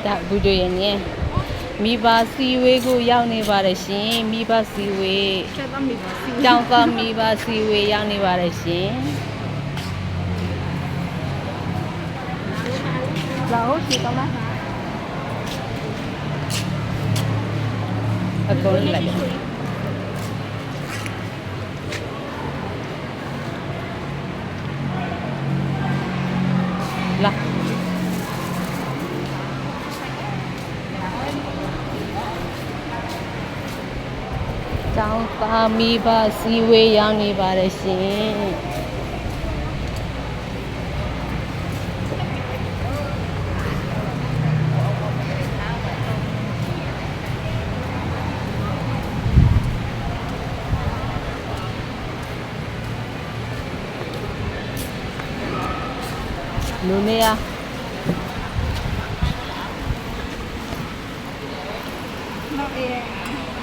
ဒါဘူးတို့ရဲ့နေမိဘစီဝေးကိုရောက်နေပါတယ်ရှင်မိဘစီဝေးကျောင်းသားမိဘစီဝေးရောက်နေပါတယ်ရှင်လာဟုတ်ရှိတော့လားအကုန်လိုက်လာကျောင်းသားမိဘစီဝေးရောက်နေပါတယ်ရှင်လူနေရနောက်